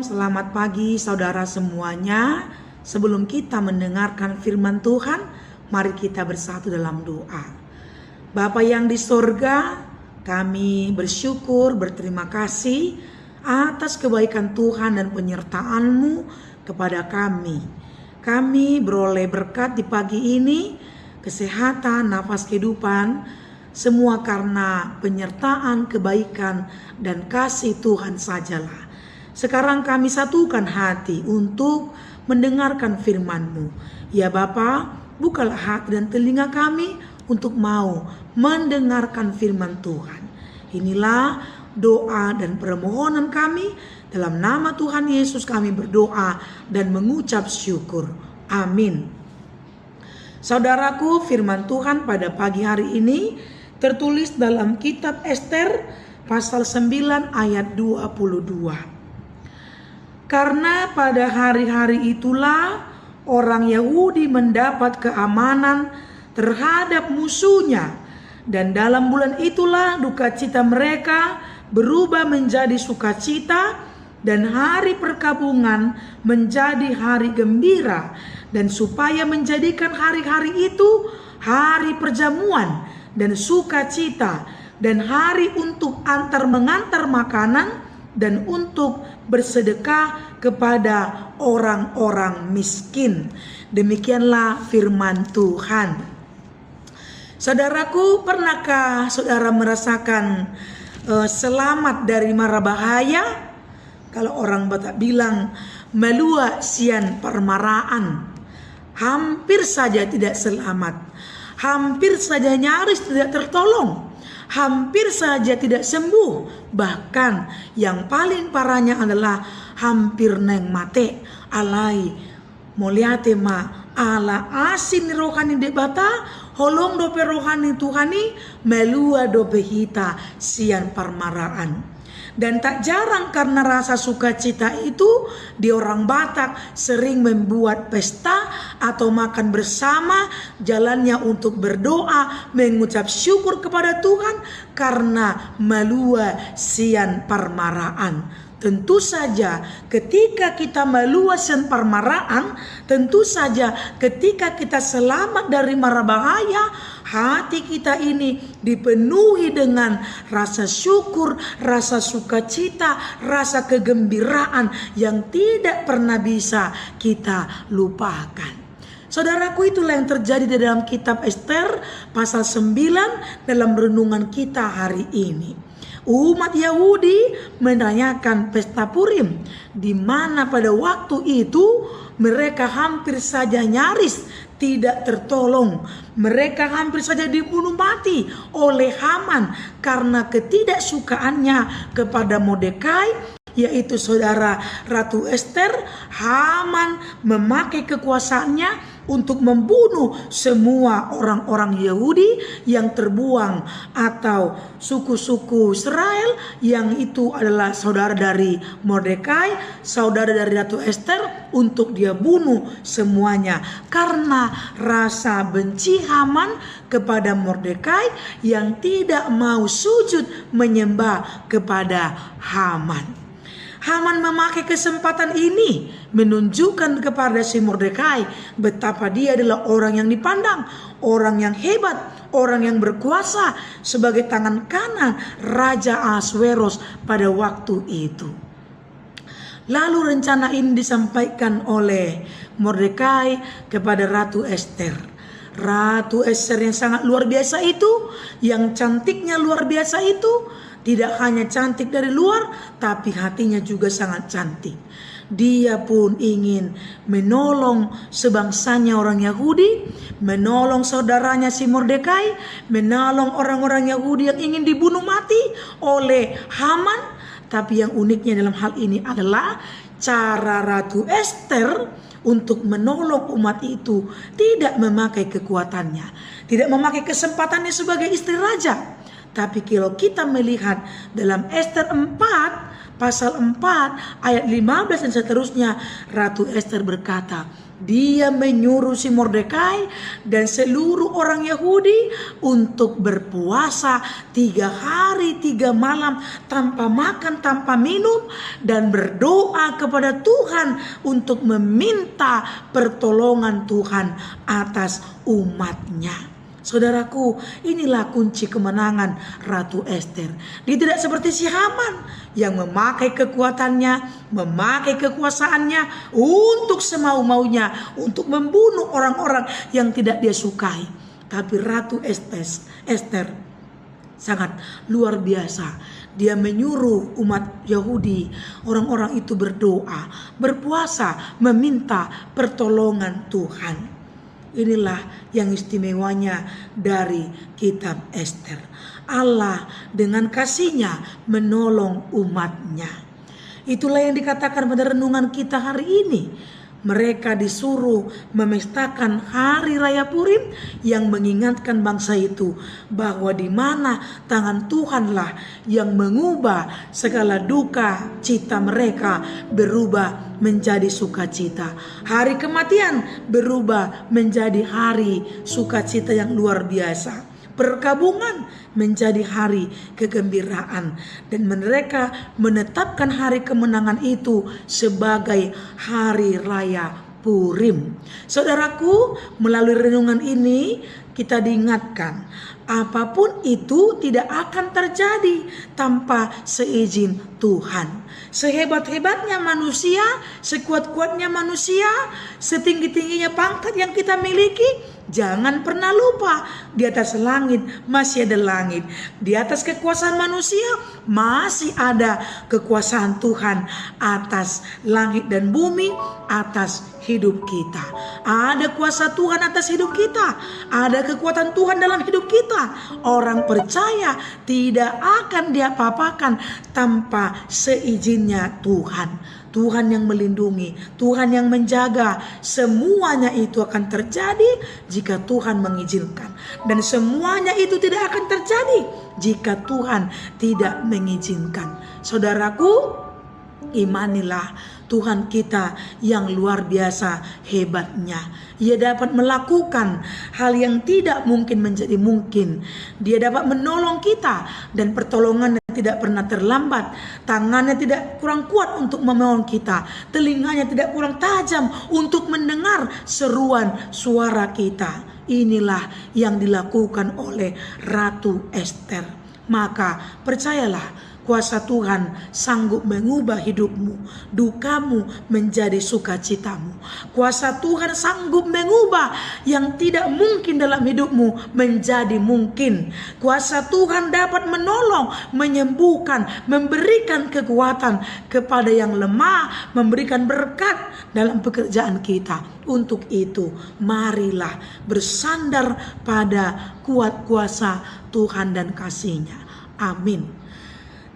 Selamat pagi saudara semuanya. Sebelum kita mendengarkan firman Tuhan, mari kita bersatu dalam doa. Bapa yang di sorga, kami bersyukur, berterima kasih atas kebaikan Tuhan dan penyertaan-Mu kepada kami. Kami beroleh berkat di pagi ini, kesehatan, nafas kehidupan, semua karena penyertaan, kebaikan, dan kasih Tuhan sajalah. Sekarang kami satukan hati untuk mendengarkan firman-Mu. Ya Bapa, bukalah hati dan telinga kami untuk mau mendengarkan firman Tuhan. Inilah doa dan permohonan kami. Dalam nama Tuhan Yesus kami berdoa dan mengucap syukur. Amin. Saudaraku, firman Tuhan pada pagi hari ini tertulis dalam kitab Ester pasal 9 ayat 22. Karena pada hari-hari itulah orang Yahudi mendapat keamanan terhadap musuhnya, dan dalam bulan itulah duka cita mereka berubah menjadi sukacita, dan hari perkabungan menjadi hari gembira, dan supaya menjadikan hari-hari itu hari perjamuan dan sukacita, dan hari untuk mengantar makanan, dan untuk bersedekah kepada orang-orang miskin. Demikianlah firman Tuhan. Saudaraku, pernahkah saudara merasakan selamat dari mara bahaya? Kalau orang Batak bilang melua sian permaraan, hampir saja tidak selamat, hampir saja nyaris tidak tertolong, hampir saja tidak sembuh. Bahkan yang paling parahnya adalah hampir neng mate. Alai moliate ma ala asin rohani de bata, holong dope rohani Tuhani, melua dope hita sian parmaraan. Dan tak jarang karena rasa sukacita itu, di orang Batak sering membuat pesta atau makan bersama, jalannya untuk berdoa, mengucap syukur kepada Tuhan karena melua sian parmaraan. Tentu saja ketika kita melua sian parmaraan, tentu saja ketika kita selamat dari mara bahaya, hati kita ini dipenuhi dengan rasa syukur, rasa sukacita, rasa kegembiraan yang tidak pernah bisa kita lupakan. Saudaraku, itulah yang terjadi di dalam kitab Ester pasal 9 dalam renungan kita hari ini. Umat Yahudi merayakan pesta Purim, di mana pada waktu itu mereka hampir saja nyaris tidak tertolong. Mereka hampir saja dibunuh mati oleh Haman karena ketidaksukaannya kepada Mordekai, yaitu saudara Ratu Ester. Haman memakai kekuasaannya untuk membunuh semua orang-orang Yahudi yang terbuang atau suku-suku Israel yang itu adalah saudara dari Mordekai, saudara dari Ratu Ester, untuk dia bunuh semuanya karena rasa benci Haman kepada Mordekai yang tidak mau sujud menyembah kepada Haman. Haman memakai kesempatan ini menunjukkan kepada si Mordekai betapa dia adalah orang yang dipandang, orang yang hebat, orang yang berkuasa sebagai tangan kanan Raja Ahasweros pada waktu itu. Lalu rencana ini disampaikan oleh Mordekai kepada Ratu Ester. Ratu Ester yang sangat luar biasa itu, yang cantiknya luar biasa itu, tidak hanya cantik dari luar, tapi hatinya juga sangat cantik. Dia pun ingin menolong sebangsanya orang Yahudi, menolong saudaranya si Mordekai, menolong orang-orang Yahudi yang ingin dibunuh mati oleh Haman. Tapi yang uniknya dalam hal ini adalah cara Ratu Ester untuk menolong umat itu tidak memakai kekuatannya, tidak memakai kesempatannya sebagai istri raja. Tapi kalau kita melihat dalam Ester 4, pasal 4, ayat 15 dan seterusnya, Ratu Ester berkata, dia menyuruh si Mordekai dan seluruh orang Yahudi untuk berpuasa 3 hari 3 malam tanpa makan, tanpa minum, dan berdoa kepada Tuhan untuk meminta pertolongan Tuhan atas umatnya. Saudaraku, inilah kunci kemenangan Ratu Ester. Dia tidak seperti si Haman yang memakai kekuatannya, memakai kekuasaannya untuk semau-maunya, untuk membunuh orang-orang yang tidak dia sukai. Tapi Ratu Ester sangat luar biasa. Dia menyuruh umat Yahudi, orang-orang itu berdoa, berpuasa, meminta pertolongan Tuhan. Inilah yang istimewanya dari kitab Ester. Allah dengan kasih-Nya menolong umatnya. Itulah yang dikatakan pada renungan kita hari ini. Mereka disuruh memestakan hari raya Purim yang mengingatkan bangsa itu bahwa di mana tangan Tuhanlah yang mengubah segala duka cita mereka berubah menjadi sukacita. Hari kematian berubah menjadi hari sukacita yang luar biasa. Perkabungan menjadi hari kegembiraan, dan mereka menetapkan hari kemenangan itu sebagai hari raya Purim. Saudaraku, melalui renungan ini kita diingatkan apapun itu tidak akan terjadi tanpa seizin Tuhan. Sehebat-hebatnya manusia, sekuat-kuatnya manusia, setinggi-tingginya pangkat yang kita miliki, jangan pernah lupa di atas langit masih ada langit. Di atas kekuasaan manusia masih ada kekuasaan Tuhan atas langit dan bumi, atas hidup kita. Ada kuasa Tuhan atas hidup kita, ada kekuatan Tuhan dalam hidup kita. Orang percaya tidak akan diapa-apakan tanpa seizinnya Tuhan. Tuhan yang melindungi, Tuhan yang menjaga. Semuanya itu akan terjadi jika Tuhan mengizinkan, dan semuanya itu tidak akan terjadi jika Tuhan tidak mengizinkan. Saudaraku, imanilah Tuhan kita yang luar biasa hebatnya. Ia dapat melakukan hal yang tidak mungkin menjadi mungkin. Dia dapat menolong kita, dan pertolongannya tidak pernah terlambat. Tangannya tidak kurang kuat untuk menolong kita. Telinganya tidak kurang tajam untuk mendengar seruan suara kita. Inilah yang dilakukan oleh Ratu Ester. Maka percayalah, kuasa Tuhan sanggup mengubah hidupmu, dukamu menjadi sukacitamu. Kuasa Tuhan sanggup mengubah yang tidak mungkin dalam hidupmu menjadi mungkin. Kuasa Tuhan dapat menolong, menyembuhkan, memberikan kekuatan kepada yang lemah, memberikan berkat dalam pekerjaan kita. Untuk itu, marilah bersandar pada kuat kuasa Tuhan dan kasih-Nya. Amin.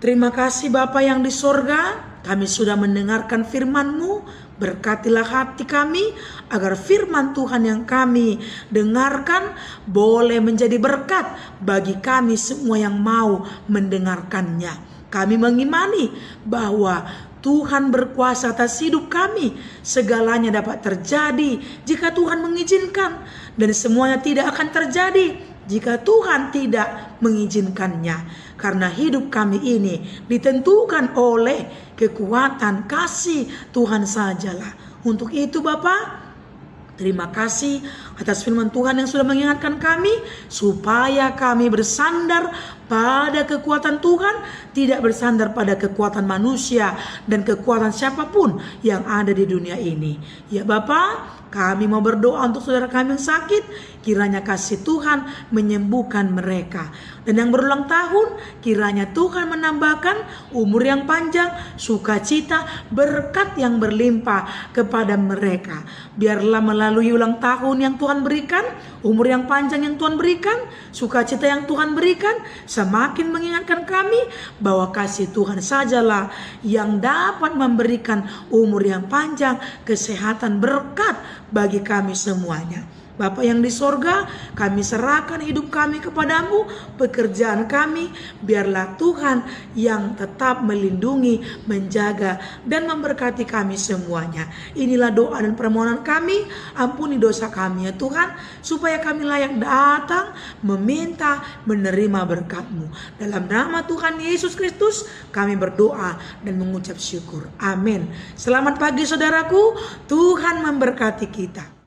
Terima kasih Bapa yang di sorga, kami sudah mendengarkan firman-Mu. Berkatilah hati kami agar firman Tuhan yang kami dengarkan boleh menjadi berkat bagi kami semua yang mau mendengarkannya. Kami mengimani bahwa Tuhan berkuasa atas hidup kami. Segalanya dapat terjadi jika Tuhan mengizinkan, dan semuanya tidak akan terjadi jika Tuhan tidak mengizinkannya. Karena hidup kami ini ditentukan oleh kekuatan kasih Tuhan sajalah. Untuk itu Bapak, terima kasih atas firman Tuhan yang sudah mengingatkan kami supaya kami bersandar pada kekuatan Tuhan, tidak bersandar pada kekuatan manusia dan kekuatan siapapun yang ada di dunia ini. Ya Bapak, kami mau berdoa untuk saudara kami yang sakit, kiranya kasih Tuhan menyembuhkan mereka. Dan yang berulang tahun, kiranya Tuhan menambahkan umur yang panjang, sukacita, berkat yang berlimpah kepada mereka. Biarlah melalui ulang tahun yang Tuhan berikan, umur yang panjang yang Tuhan berikan, sukacita yang Tuhan berikan, semakin mengingatkan kami bahwa kasih Tuhan sajalah yang dapat memberikan umur yang panjang, kesehatan, berkat bagi kami semuanya. Bapa yang di sorga, kami serahkan hidup kami kepadamu, pekerjaan kami, biarlah Tuhan yang tetap melindungi, menjaga, dan memberkati kami semuanya. Inilah doa dan permohonan kami, ampuni dosa kami ya Tuhan, supaya kami layak datang, meminta, menerima berkat-Mu. Dalam nama Tuhan Yesus Kristus, kami berdoa dan mengucap syukur. Amin. Selamat pagi saudaraku, Tuhan memberkati kita.